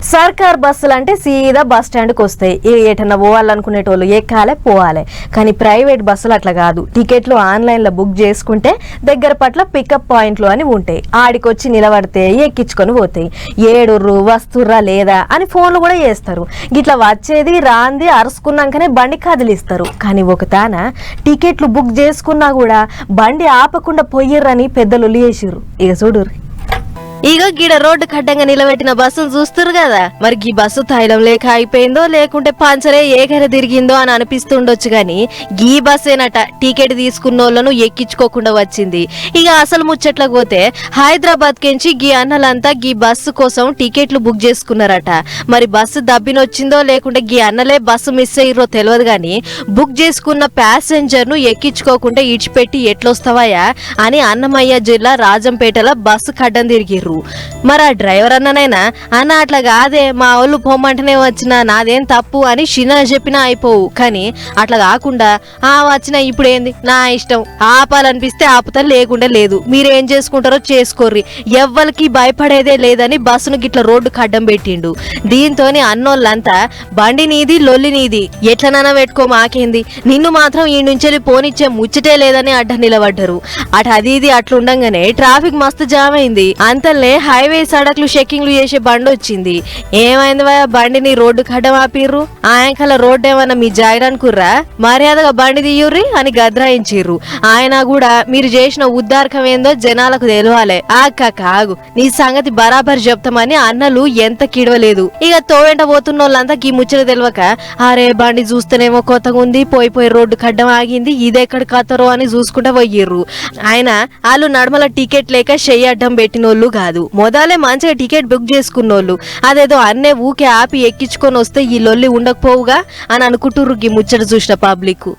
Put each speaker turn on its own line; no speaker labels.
సర్కార్ బస్సులు అంటే సీదా బస్ స్టాండ్కి వస్తాయి. ఏటన్నా పోవాలనుకునేటోళ్ళు ఎక్కాలే పోవాలి. కానీ ప్రైవేట్ బస్సులు అట్లా కాదు. టికెట్లు ఆన్లైన్లో బుక్ చేసుకుంటే దగ్గర పట్ల పికప్ పాయింట్లు అని ఉంటాయి. ఆడికొచ్చి నిలబడితే ఎక్కించుకొని పోతాయి. ఏడుర్రు వస్తుర్రా లేదా అని ఫోన్లు కూడా చేస్తారు. గిట్లా వచ్చేది రాంది అరుసుకున్నాకనే బండి కదిలిస్తారు. కానీ ఒక తాన టికెట్లు బుక్ చేసుకున్నా కూడా బండి ఆపకుండా పొయ్యిర్రని పెద్దలు చేసిర్రు. ఇక చూడుర్రి. ఇక గిడ రోడ్డు కడ్డంగా నిలబెట్టిన బస్సును చూస్తురు కదా. మరి ఈ బస్సు తైలం లేక అయిపోయిందో లేకుంటే పంచరే ఏకర తిరిగిందో అని అనిపిస్తుండొచ్చు. గాని గీ బస్ ఏనట టికెట్ తీసుకున్నోళ్లను ఎక్కించుకోకుండా వచ్చింది. ఇక అసలు ముచ్చట్లకు పోతే హైదరాబాద్ కెంచి గీ అన్నలంతా గీ బస్సు కోసం టికెట్లు బుక్ చేసుకున్నారట. మరి బస్సు దబ్బినొచ్చిందో లేకుంటే గీ అన్నలే బస్సు మిస్ అయ్యిరో తెలియదు. గాని బుక్ చేసుకున్న ప్యాసింజర్ ను ఎక్కించుకోకుండా ఇడిచిపెట్టి ఎట్లొస్తావయా అని అన్నమయ్య జిల్లా రాజంపేటలో బస్సు కడ్డం తిరిగిర్రు. మరి ఆ డ్రైవర్ అన్ననైనా అన్న అట్లా కాదే మా వాళ్ళు పొమ్మంటనే వచ్చినా నాదేం తప్పు అని చిన్న చెప్పినా అయిపోవు. కానీ అట్లా కాకుండా వచ్చినా ఇప్పుడేంది నా ఇష్టం, ఆపాలనిపిస్తే ఆపుతా లేకుండా లేదు, మీరేం చేసుకుంటారో చేసుకోర్రి, ఎవ్వరికి భయపడేదే లేదని బస్సును గిట్ల రోడ్డు కడ్డం పెట్టిండు. దీంతో అన్నోళ్ళంతా బండి నీది లొల్లి నీది ఎట్లనైనా పెట్టుకో మాకేంది, నిన్ను మాత్రం ఈ నుంచి పోనిచ్చే ముచ్చటే లేదని అడ్డ నిలబడ్డారు. అటు అది ఇది అట్లుండగానే ట్రాఫిక్ మస్తు జామ్ అయింది. అంతలే హైవే సడక్లు చెక్కింగ్లు చేసే బండి వచ్చింది. ఏమైంది బండిని రోడ్డు కడ్డం ఆపిర్రు, ఆయంకల రోడ్డు ఏమన్నా మీ జాగరానుకుర్రా, మర్యాదగా బండి తీయుర్రి అని గద్రాయించిర్రు. ఆయన కూడా మీరు చేసిన ఉద్దారకం ఏందో జనాలకు తెలవాలి, ఆగు నీ సంగతి బరాబర్ చెప్తామని అన్నలు ఎంత కిడవలేదు. ఇక తోవెంట పోతున్న వాళ్ళంతా గీ ముచ్చట తెలియక అరే బండి చూస్తేనేమో కొత్తగా ఉంది, పోయి రోడ్డు కడ్డం ఆగింది, ఇదెక్కడ కత్తరో అని చూసుకుంటా పోయిర్రు. ఆయన వాళ్ళు నడమల టికెట్ లేక చెయ్యి అడ్డం పెట్టినోళ్ళు కాదు, మొదలే మంచిగా టికెట్ బుక్ చేసుకున్నోళ్ళు. అదేదో అన్నే ఊకే ఆపి ఎక్కించుకొని వస్తే ఈ లొల్లి ఉండకపోవుగా అని అనుకుంటుర్రు గీ ముచ్చట చూసిన పబ్లిక్.